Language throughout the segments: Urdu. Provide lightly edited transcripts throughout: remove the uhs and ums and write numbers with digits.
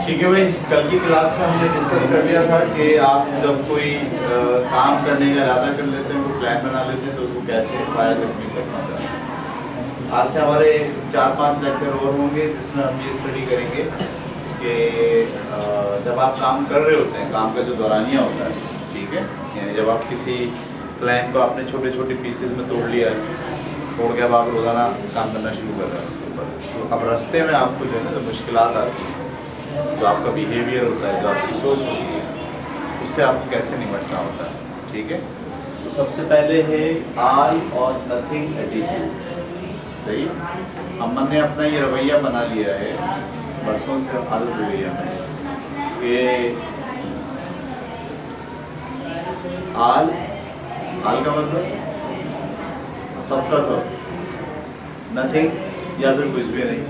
ٹھیک ہے بھائی، کل کی کلاس میں ہم نے ڈسکس کر لیا تھا کہ آپ جب کوئی کام کرنے کا ارادہ کر لیتے ہیں، کوئی پلان بنا لیتے ہیں تو اس کو کیسے پایا تکمیل تک پہنچاتے ہیں۔ آج سے ہمارے 4-5 لیکچر اور ہوں گے جس میں ہم یہ اسٹڈی کریں گے کہ جب آپ کام کر رہے ہوتے ہیں، کام کا جو دورانیہ ہوتا ہے، ٹھیک ہے، یعنی جب آپ کسی پلان کو آپ نے چھوٹے چھوٹے پیسز میں توڑ لیا ہے، توڑ کے اب آپ روزانہ کام کرنا شروع کر رہے ہیں اس کے اوپر، تو اب راستے میں آپ کو جو ہے نا مشکلات آتی ہیں، جو آپ کا بیہیویئر ہوتا ہے، جو آپ کی سوچ ہوتی ہے، اس سے آپ کو کیسے نمٹنا ہوتا ہے، ٹھیک ہے۔ تو سب سے پہلے ہے آل اور نتھنگ ایٹیٹیوڈ، صحیح۔ امن نے اپنا یہ رویہ بنا لیا ہے، برسوں سے عادت ہو گئی ہے ہمیں کہ آل کا مطلب سب کا سب، نتھنگ یا پھر کچھ بھی نہیں،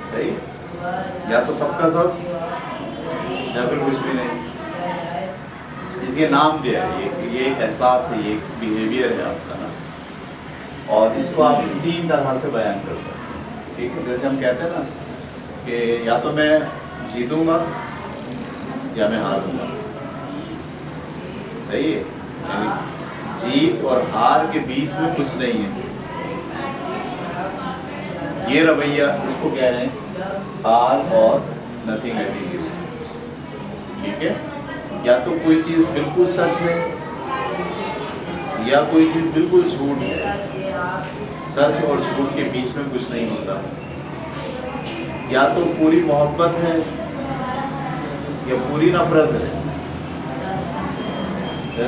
صحیح، یا تو سب کا سب یا پھر کچھ بھی نہیں۔ اس کے نام دیا ہے، یہ ایک احساس ہے، یہ ایک بیہیویئر ہے آپ کا نا، اور اس کو آپ 3 طرح سے بیان کر سکتے ہیں، ٹھیک ہے۔ جیسے ہم کہتے ہیں نا کہ یا تو میں جیتوں گا یا میں ہاروں گا، صحیح ہے، یعنی جیت اور ہار کے بیچ میں کچھ نہیں ہے، یہ رویہ اس کو کہہ رہے ہیں آل اور نتھنگ ایٹیٹیوڈ، ٹھیک ہے۔ یا تو کوئی چیز بالکل سچ ہے یا کوئی چیز بالکل جھوٹ ہے، سچ اور جھوٹ کے بیچ میں کچھ نہیں ہوتا، یا تو پوری محبت ہے یا پوری نفرت ہے،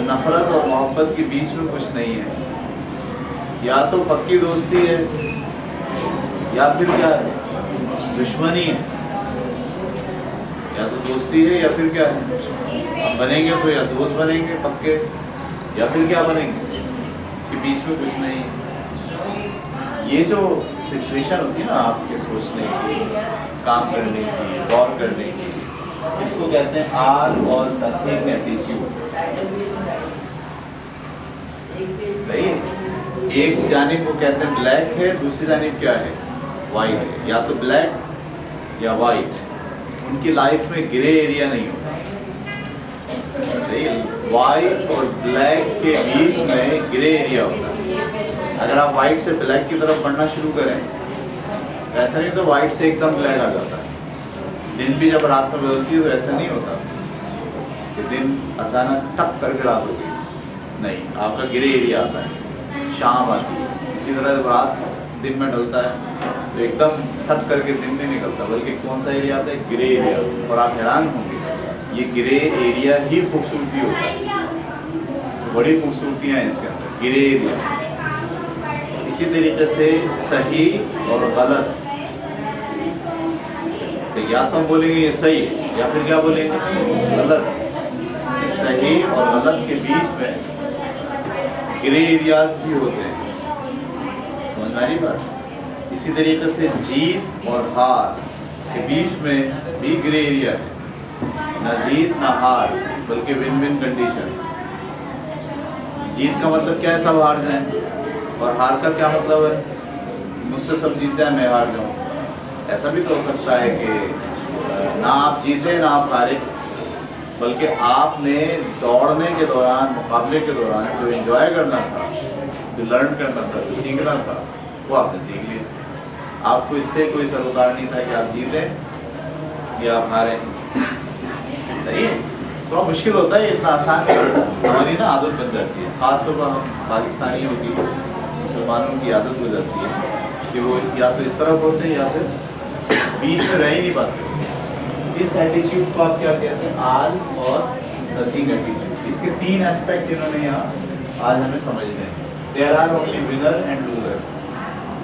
نفرت اور محبت کے بیچ میں کچھ نہیں ہے، یا تو پکی دوستی ہے یا پھر کیا ہے، دشمنی ہے، یا تو دوستی ہے یا پھر کیا ہے، ہم بنیں گے تو یا دوست بنیں گے پکے یا پھر کیا بنیں گے، اس کے بیچ میں کچھ نہیں ہے۔ یہ جو سچویشن ہوتی ہے نا آپ کے سوچنے کی، کام کرنے کی، غور کرنے کی، اس کو کہتے ہیں آل اور نتھنگ ایٹیٹیوڈ۔ ایک جانب وہ کہتے ہیں بلیک ہے، دوسری جانب کیا ہے، وائٹ ہے، یا تو بلیک یا وائٹ، ان کی لائف میں گرے ایریا نہیں ہوتا، صحیح۔ وائٹ اور بلیک کے بیچ میں گرے ایریا ہوتا ہے۔ اگر آپ وائٹ سے بلیک کی طرف بڑھنا شروع کریں، ایسا نہیں تو وائٹ سے ایک دم بلیک آ جاتا ہے، دن بھی جب رات میں بدلتی ہے تو ایسا نہیں ہوتا کہ دن اچانک ٹپ کر کے رات ہو گئی، نہیں، آپ کا گرے ایریا آتا ہے، شام آتی ہے۔ اسی طرح جب رات دن میں ڈلتا ہے تو ایک دم ٹپ کر کے دن نہیں نکلتا، بلکہ کون سا ایریا آتا ہے، گرے ایریا، اور آپ حیران ہوں گے یہ گرے ایریا ہی خوبصورتی ہوتا ہے، بڑی خوبصورتیاں ہیں اس کے اندر، گرے ایریا۔ اسی طریقے سے صحیح اور غلط، یا تو ہم بولیں گے یہ صحیح ہے یا پھر کیا بولیں گے، غلط۔ صحیح اور غلط کے بیچ میں گرے ایریاز بھی ہوتے ہیں، سمجھ میں آ رہی بات۔ اسی طریقے سے جیت اور ہار کے بیچ میں بھی گرے ایریا ہے، نہ جیت نہ ہار، بلکہ ون ون کنڈیشن۔ جیت کا مطلب کیا ہے، سب ہار جائیں، اور ہار کا کیا مطلب ہے، مجھ سے سب جیت جائیں میں ہار جاؤں۔ ایسا بھی تو ہو سکتا ہے کہ نہ آپ جیتے نہ آپ ہارے، بلکہ آپ نے دوڑنے کے دوران، مقابلے کے دوران جو انجوائے کرنا تھا، جو لرن کرنا تھا، جو سیکھنا تھا، وہ آپ نے سیکھ لیا۔ آپ کو اس سے کوئی سروکار نہیں تھا کہ آپ جیتیں یا آپ ہاریں، صحیح ہے۔ تھوڑا مشکل ہوتا ہے، اتنا آسان نہیں ہوتا، ہماری نا عادت بن جاتی ہے، خاص طور پر ہم پاکستانیوں کی، مسلمانوں کی عادت ہو جاتی ہے کہ وہ یا تو اس طرف ہوتے ہیں یا پھر بیچ میں رہ ہی نہیں پاتے۔ اس ایٹیٹیوڈ کو آپ کیا کہتے ہیں، آل اور نتھنگ ایٹیٹیوڈ۔ اس کے 3 ایسپیکٹ انہوں نے یہاں آج ہمیں سمجھنے ہیں۔ There are only winner and loser.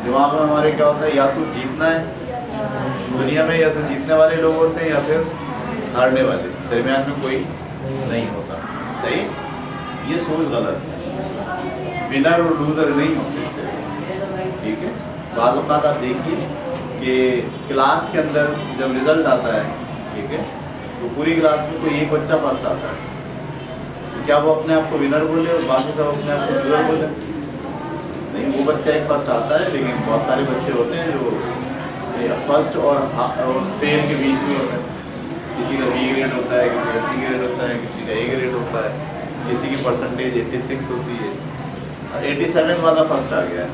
دماغ میں ہمارے کیا ہوتا ہے، یا تو جیتنا ہے دنیا میں، یا تو جیتنے والے لوگ ہوتے ہیں یا پھر ہارنے والے، درمیان میں کوئی نہیں ہوتا، صحیح۔ یہ سوچ غلط ہے، ونر اور لوزر نہیں ہوتے، ٹھیک ہے۔ بعض اوقات آپ دیکھیے کہ کلاس کے اندر جب رزلٹ آتا ہے، ٹھیک ہے، تو پوری کلاس میں کوئی ایک بچہ فرسٹ آتا ہے، تو کیا وہ اپنے آپ کو ونر بولے اور باقی سب اپنے آپ کو لوزر بولے؟ نہیں، وہ بچہ ایک فرسٹ آتا ہے، لیکن بہت سارے بچے ہوتے ہیں جو فرسٹ اور فیل کے بیچ میں ہوتا ہے. کسی کا بی گریڈ ہوتا ہے, کسی کا سی گریڈ ہوتا ہے, کسی کا اے گریڈ ہوتا ہے, کسی کی پرسنٹیج 86 ہوتی ہے, اور 87 والا فرسٹ آ گیا ہے.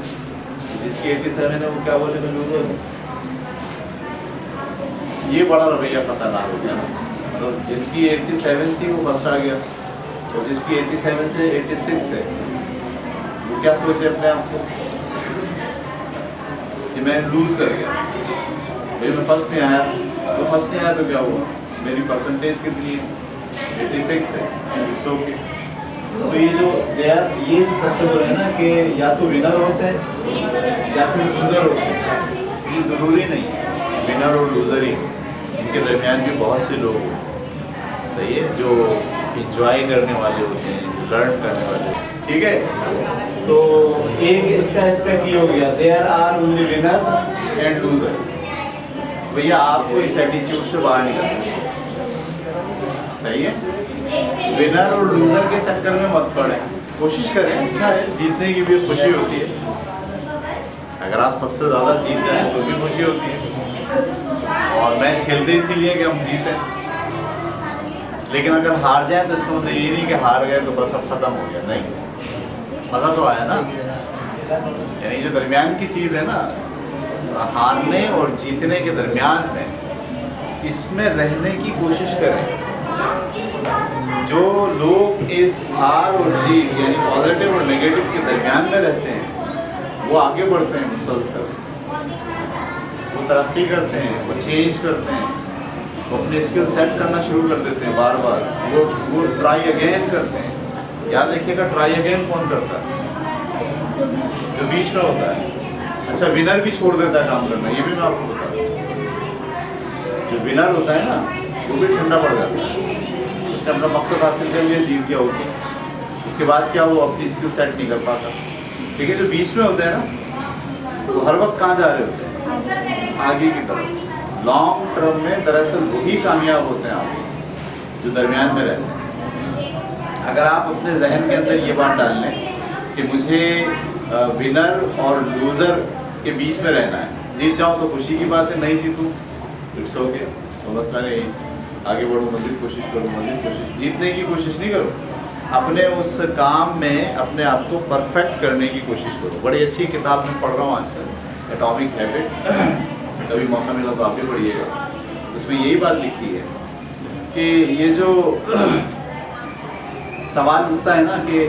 جس کی 87 ہے وہ کیا بولے میں لوزر ہوں. یہ بڑا رویہ خطرناک ہو گیا نا. مطلب جس کی 87 تھی وہ فرسٹ آ گیا, اور جس کی 87 سے 86 ہے وہ کیا سوچے اپنے آپ کو کہ میں لوز کر گیا. بھائی میں فرسٹ نہیں آیا, تو فرسٹ نہیں آیا تو کیا ہوا, میری پرسنٹیج کتنی ہے 86 ہے. سو کے تو یہ جو یہ تصور ہے نا کہ یا تو ونر ہوتے ہیں یا پھر لوزر ہوتے ہیں, یہ ضروری نہیں ہے ونر اور لوزر ہی. ان کے درمیان بھی بہت سے لوگ ہیں, صحیح ہے, جو انجوائے کرنے والے ہوتے ہیں, جو لرن کرنے والے ہوتے ہیں. ٹھیک ہے, تو ایک اس کا اسپیکٹ یہ ہو گیا there are only winner and loser. بھیا آپ کو اس ایٹیچیوڈ سے باہر نکالنا, صحیح ہے. ونر اور لوزر کے چکر میں مت پڑیں, کوشش کریں, اچھا ہے, جیتنے کی بھی خوشی ہوتی ہے. اگر آپ سب سے زیادہ جیت جائیں تو بھی خوشی ہوتی ہے, اور میچ کھیلتے اسی لیے کہ ہم جیتیں. لیکن اگر ہار جائیں تو اس کا مطلب یہ نہیں کہ ہار گئے تو بس اب ختم ہو گیا, نہیں, مزہ تو آیا نا. یعنی جو درمیان کی چیز ہے نا, ہارنے اور جیتنے کے درمیان میں, اس میں رہنے کی کوشش کریں. جو لوگ اس ہار اور جیت یعنی پازیٹیو اور نیگیٹو کے درمیان میں رہتے ہیں وہ آگے بڑھتے ہیں مسلسل, وہ ترقی کرتے ہیں, وہ چینج کرتے ہیں, وہ اپنے اسکل سیٹ کرنا شروع کر دیتے ہیں بار بار, وہ ٹرائی اگین کرتے ہیں. یاد رکھیے گا ٹرائی اگین کون کرتا ہے, جو بیچ میں ہوتا ہے. اچھا ونر بھی چھوڑ دیتا ہے کام کرنا, یہ بھی میں آپ کو بتا دوں. جو ونر ہوتا ہے نا وہ بھی ٹھنڈا پڑ جاتا ہے, اس نے اپنا مقصد حاصل کر لیا, جیت گیا ہوگا, اس کے بعد کیا وہ اپنی اسکل سیٹ نہیں کر پاتا. ٹھیک ہے, جو بیچ میں ہوتے ہیں نا وہ ہر وقت کہاں جا رہے ہوتے ہیں, آگے کی طرف. لانگ ٹرم میں دراصل وہی کامیاب ہوتے ہیں آگے جو درمیان میں رہتے ہیں. اگر آپ اپنے ذہن کے اندر یہ بات ڈال لیں کہ مجھے ونر اور لوزر کے بیچ میں رہنا ہے, جیت جاؤں تو خوشی کی بات ہے, نہیں جیتوں اٹس اوکے, تو مسئلہ نہیں, آگے بڑھوں, مزید کوشش کروں, مزید کوشش, جیتنے کی کوشش نہیں کروں, اپنے اس کام میں اپنے آپ کو پرفیکٹ کرنے کی کوشش کروں. بڑی اچھی کتاب میں پڑھ رہا ہوں آج کل, ایٹامک ہیبٹ, کبھی موقع ملا تو آپ بھی پڑھیے گا. اس میں یہی بات لکھی ہے کہ یہ جو سوال اٹھتا ہے نا کہ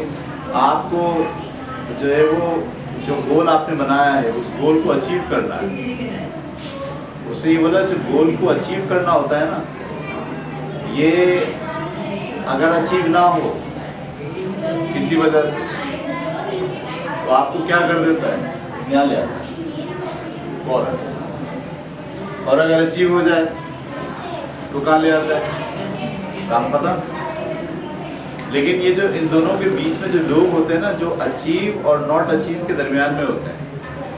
آپ کو جو ہے وہ جو گول آپ نے بنایا ہے اس گول کو اچیو کرنا ہے. اس نے یہ بولا جو گول کو اچیو کرنا ہوتا ہے نا, یہ اگر اچیو نہ ہو کسی وجہ سے تو آپ کو کیا کر دیتا ہے, یہاں لے آتا ہے فوراً, اور اگر اچیو ہو جائے تو کہاں لے آتا ہے, کام ختم. لیکن یہ جو ان دونوں کے بیچ میں جو لوگ ہوتے ہیں نا, جو اچیو اور ناٹ اچیو کے درمیان میں ہوتے ہیں,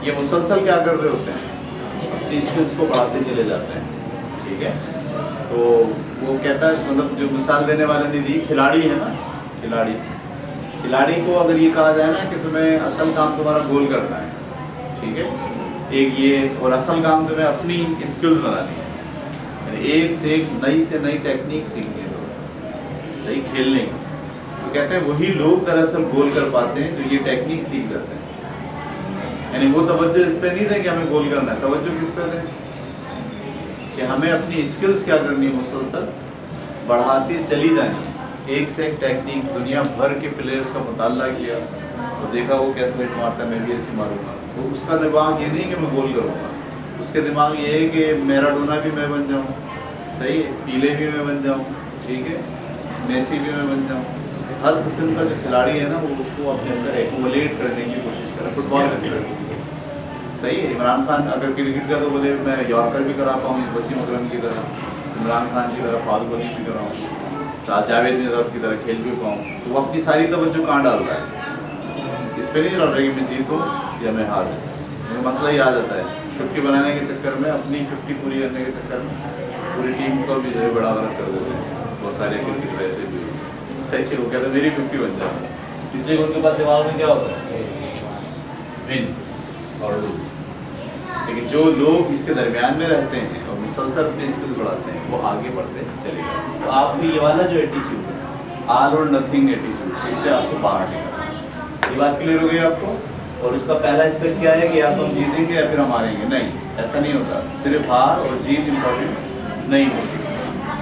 یہ مسلسل کیا کر رہے ہوتے ہیں, اپنی اسکلس کو بڑھاتے چلے جاتے ہیں. ٹھیک ہے, تو وہ کہتا ہے, مطلب جو مثال دینے والے نے دی, کھلاڑی ہے نا, کھلاڑی کو اگر یہ کہا جائے نا کہ تمہیں اصل کام تمہارا گول کرنا ہے, ٹھیک ہے, ایک یہ, اور اصل کام تمہیں اپنی اسکل بنانی ہے, یعنی ایک سے نئی ٹیکنیک سیکھنی ہے, صحیح کھیلنے کی. تو کہتے ہیں وہی لوگ دراصل گول کر پاتے ہیں جو یہ ٹیکنیک سیکھ جاتے ہیں. یعنی وہ توجہ اس پہ نہیں دیں کہ ہمیں گول کرنا ہے, توجہ کس پہ دیں کہ ہمیں اپنی اسکلس کیا کرنی ہے, مسلسل بڑھاتی چلی جانی ہے. ایک سے ایک ٹیکنیک, دنیا بھر کے پلیئرس کا مطالعہ کیا تو دیکھا وہ کیسے ہٹ مارتا ہے, میں بھی ایسے ماروں گا. تو اس کا دماغ یہ نہیں کہ میں گول کروں گا, اس کے دماغ یہ ہے کہ میراڈونا بھی میں بن جاؤں, صحیح ہے, پیلے بھی میں بن جاؤں, ٹھیک ہے, میسی بھی میں بن جاؤں. ہر قسم کا جو کھلاڑی ہے نا وہ اس کو اپنے اندر ایکومولیٹ کرنے کی کوشش کرے. فٹ بال کا کھلاڑی, صحیح ہے, عمران خان اگر کرکٹ کا تو بولے میں یارکر بھی کرا پاؤں, وسیم اکرم کی طرح, عمران خان کی طرح فاسٹ بالنگ بھی کراؤں, جاوید نظار کی طرح کھیل بھی پاؤں. تو وہ اپنی ساری توجہ کہاں ڈال رہا ہے, اس پہ نہیں ڈال رہا ہے کہ میں جیتوں یا میں ہاروں. مسئلہ یہ آ جاتا ہے 50 بنانے کے چکر میں, اپنی 50 پوری کرنے کے چکر میں پوری ٹیم کو بھی جو ہے بڑا غلط کر دیتے ہیں. بہت سارے کرکٹ ویسے بھی صحیح کہ وہ کہتے ہیں میری 50 بن جائے, اس لیے ان کے بعد دماغ میں کیا ہوتا ہے, ون اور لوز. لیکن جو لوگ اس کے درمیان میں رہتے ہیں اور مسلسل اپنے اسکل بڑھاتے ہیں وہ آگے بڑھتے چلے گئے. تو آپ کو یہ والا جو ایٹیچیوڈ ہے آل اور نتھنگ ایٹیچیوڈ, اس سے آپ کو باہر نکلنا. یہ بات کلیئر ہو گئی آپ کو؟ اور اس کا پہلا اسپیکٹ کیا ہے کہ یا تو ہم جیتیں گے یا پھر ہم ہاریں گے. نہیں, ایسا نہیں ہوتا. صرف ہار اور جیت امپورٹنٹ نہیں ہوتی,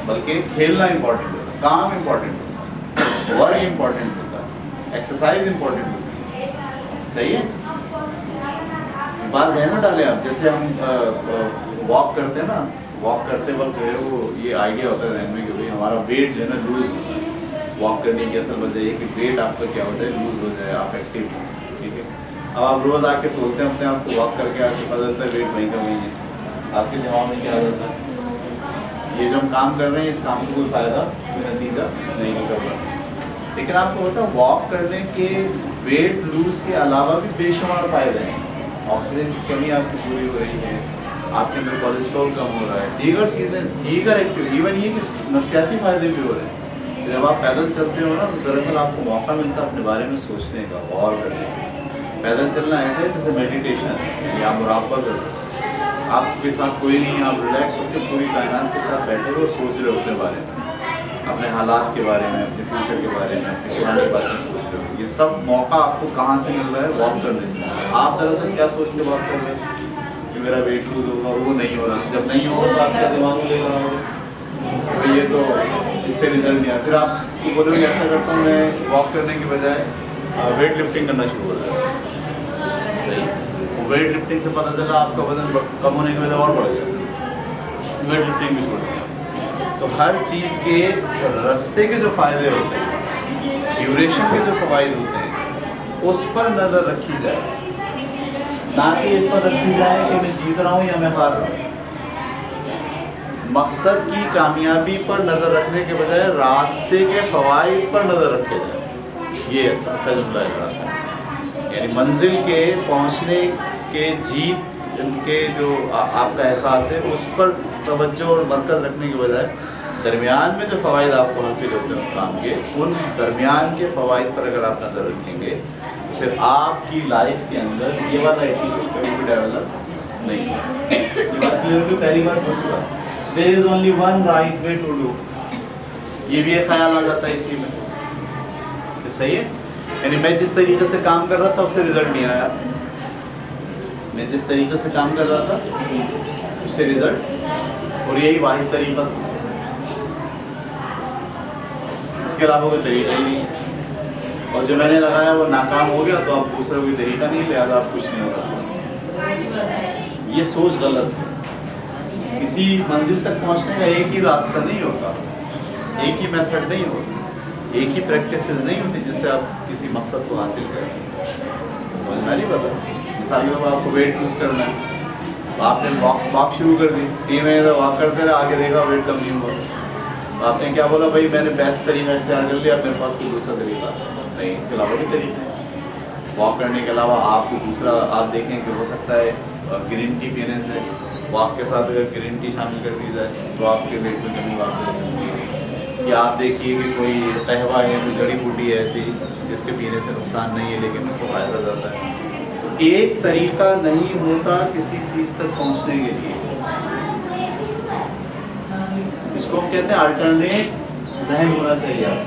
بلکہ کھیلنا امپورٹنٹ ہوتا ہے, کام امپورٹنٹ ہوتا ہے, ورک امپورٹنٹ ہوتا ہے, ایکسرسائز امپورٹنٹ ہوتی ہے. صحیح ہے؟ بات ذہن میں ڈالیں آپ. جیسے ہم واک کرتے ہیں نا, واک کرتے وقت جو ہے وہ یہ آئیڈیا ہوتا ہے ذہن میں کہ بھائی ہمارا ویٹ جو ہے نا لوز ہوتا ہے. واک کرنے کی اصل وجہ یہ کہ ویٹ آپ کا کیا ہو جائے, لوز ہو جائے, آپ ایکٹیو ہوں. ٹھیک ہے, اب آپ روز آ کے تولتے ہیں اپنے آپ کو, واک کر کے آ کے پتہ چلتا ہے ویٹ وہیں کا وہیں ہے. آپ کے دماغ میں کیا ہوتا ہے, یہ جو ہم کام کر رہے ہیں اس کام کو کوئی فائدہ, کوئی نتیجہ نہیں نکل رہا. لیکن آپ کو پتا واک کرنے کے ویٹ لوز کے علاوہ بھی بے شمار فائدے ہیں. آکسیجن کی کمی آپ کی پوری ہو رہی ہے, آپ کے اندر کولیسٹرول کم ہو رہا ہے, دیگر چیزیں, دیگر ایون یہ کہ نفسیاتی فائدے بھی ہو رہے ہیں. جب آپ پیدل چلتے ہو نا تو دراصل آپ کو موقع ملتا ہے اپنے بارے میں سوچنے کا, غور کرنے کا. پیدل چلنا ایسا ہے جیسے میڈیٹیشن ہے, یعنی آپ مراقبہ کرتے ہو, آپ کے ساتھ کوئی نہیں, آپ ریلیکس ہو کے پوری کائنات کے ساتھ بیٹھے ہو اور سوچ رہے ہو اپنے بارے میں, اپنے حالات کے بارے میں, اپنے فیوچر کے بارے میں, اپنی پرانی باتیں سوچ رہے ہو. یہ سب موقع آپ کو کہاں سے مل رہا ہے؟ واک کرنے سے. آپ دراصل کیا سوچ کے واک کر رہے ہیں کہ میرا ویٹ لوز ہوگا, اور وہ نہیں ہو رہا. جب نہیں ہوگا تو آپ کا دماغ میں لے رہا ہوگا یہ تو اس سے رزلٹ نہیں آیا. پھر آپ کو بولو گے ایسا کرتا ہوں میں, واک کرنے کی بجائے ویٹ لفٹنگ کرنا شروع ہو جائے. صحیح, ویٹ لفٹنگ سے پتہ چلا آپ کا وزن کم ہونے کی وجہ اور بڑھ گیا, ویٹ لفٹنگ بھی چھوڑ دیا. تو ہر چیز کے راستے کے جو فائدے ہوتے ہیں, ڈیوریشن کے جو فوائد ہوتے ہیں, اس پر نظر رکھی جائے, نہ کہ اس پر رکھی جائے کہ میں جیت رہا ہوں یا میں ہار رہا ہوں. مقصد کی کامیابی پر نظر رکھنے کے بجائے راستے کے فوائد پر نظر رکھے جائے. یہ اچھا جملہ ہے. یعنی منزل کے پہنچنے کے جیت کے جو آپ کا احساس ہے اس پر توجہ اور مرکز رکھنے کے بجائے درمیان میں جو فوائد آپ کو حاصل ہوتے ہیں اس کام کے, ان درمیان کے فوائد پر اگر آپ نظر رکھیں گے تو پھر آپ کی لائف کے اندر یہ والا ایٹیٹیوڈ کبھی بھی ڈیولپ نہیں ہوگا. یہ بات کلیئر ہوگی. پہلی بات دوسری بات, there is only one right way to do. یہ بھی ایک خیال آ جاتا ہے اسی میں کہ صحیح ہے, یعنی میں جس طریقے سے کام کر رہا تھا اس سے رزلٹ نہیں آیا, میں جس طریقے سے کام کر رہا تھا اس سے رزلٹ, اور یہی واحد طریقہ, اس کے علاوہ کوئی طریقہ ہی نہیں. اور جو میں نے لگایا وہ ناکام ہو گیا تو اب دوسرا کوئی طریقہ نہیں, لہٰذا آپ کچھ نہیں ہوتا. یہ سوچ غلط ہے. کسی منزل تک پہنچنے کا ایک ہی راستہ نہیں ہوتا, ایک ہی میتھڈ نہیں ہوتا, ایک ہی پریکٹسز نہیں ہوتی جس سے آپ کسی مقصد کو حاصل کریں. سمجھ میں نہیں پتا. مثال کے طور پر آپ کو ویٹ لوز کرنا ہے, آپ نے واک شروع کر دی, 3 مہینے تک واک کرتے رہے, آگے دیکھا ویٹ کم نہیں ہوا, تو آپ نے کیا بولا, بھائی میں نے بیسٹ طریقہ اختیار کر لیا, اب میرے پاس کوئی دوسرا طریقہ نہیں. اس کے علاوہ بھی طریقے ہیں. واک کرنے کے علاوہ آپ کو دوسرا آپ دیکھیں کہ ہو سکتا ہے گرین ٹی پینے سے, واک کے ساتھ اگر گرین ٹی شامل کر دی جائے تو آپ کے ویٹ میں کمی واقع ہو سکتی ہے. یا آپ دیکھیے کہ کوئی قہوہ ہے, کوئی جڑی بوٹی ہے ایسی جس کے پینے سے نقصان نہیں ہے لیکن اس کو فائدہ زیادہ ہے. تو ایک طریقہ نہیں ہوتا کسی چیز تک پہنچنے کے لیے. اس کو ہم کہتے ہیں الٹرنیٹ ذہن ہونا چاہیے. آپ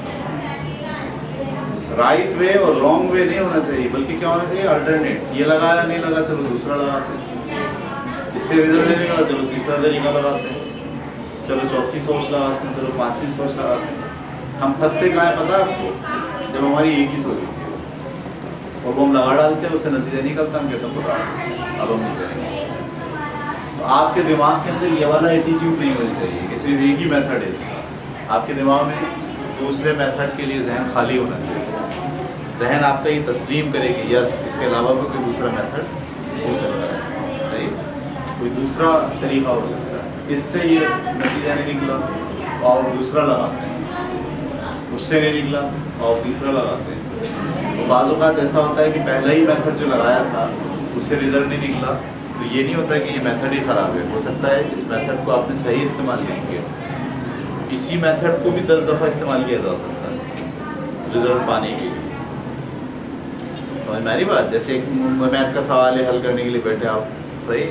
رائٹ وے اور رانگ وے نہیں ہونا چاہیے, بلکہ کیا ہونا چاہیے, الٹرنیٹ. یہ لگایا نہیں لگا, چلو دوسرا لگاتے ہیں. اس سے رزلٹ نہیں نکلا, چلو تیسرا طریقہ لگاتے ہیں. چلو چوتھی سوچ لگاتے ہیں, چلو 5ویں سوچ لگاتے ہیں. ہم پھنستے کہاں ہیں پتہ ہے آپ کو, جب ہماری ایک ہی سوچ ہوتی ہے اور وہ ہم لگا ڈالتے ہیں, اس سے نتیجہ نکلتا ہے, ہم کہتے ہیں خدا اب ہم نہیں کریں گے. تو آپ کے دماغ کے اندر یہ والا ایٹیٹیوڈ نہیں ہونا چاہیے کہ صرف ایک ہی میتھڈ ہے اس کا. آپ کے دماغ میں دوسرے میتھڈ کے لیے ذہن خالی ہونا چاہیے. ذہن آپ کا یہ تسلیم کرے کہ یس اس کے علاوہ بھی کوئی دوسرا میتھڈ ہو سکتا ہے, صحیح, کوئی دوسرا طریقہ ہو سکتا ہے. اس سے یہ نتیجہ نہیں نکلا اور دوسرا لگاتے ہیں, اس سے نہیں نکلا اور تیسرا لگاتے ہیں. تو بعض اوقات ایسا ہوتا ہے کہ پہلا ہی میتھڈ جو لگایا تھا اس سے رزلٹ نہیں نکلا, تو یہ نہیں ہوتا کہ یہ میتھڈ ہی خراب ہے. ہو سکتا ہے اس میتھڈ کو آپ نے صحیح استعمال نہیں کیا, اسی میتھڈ کو بھی 10 دفعہ استعمال کیا جا سکتا ہے رزلٹ پانے کے لیے. سمجھ میں آ رہی بات. جیسے ایک میتھ کا سوال ہے, حل کرنے کے لیے بیٹھے آپ, صحیح,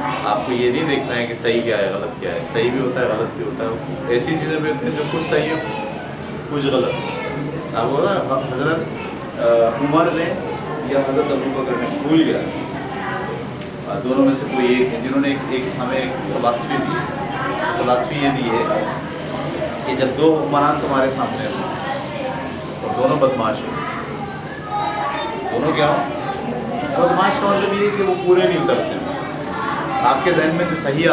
آپ کو یہ نہیں دیکھنا ہے کہ صحیح کیا ہے غلط کیا ہے. صحیح بھی ہوتا ہے غلط بھی ہوتا ہے. ایسی چیزیں بھی ہوتی ہیں جو کچھ صحیح ہو کچھ غلط. آپ کو پتا حضرت عمر نے یا حضرت ابوبکر نے بھول گیا, دونوں میں سے کوئی ایک ہے جنہوں نے ہمیں ایک فلاسفی دی ہے. فلاسفی یہ دی ہے کہ جب دو حکمران تمہارے سامنے ہوں اور دونوں بدماش ہوں, دونوں کیا ہو بدماش کا مطلب یہ ہے کہ وہ پورے نہیں اترتے. آپ کے ذہن میں جو صحیح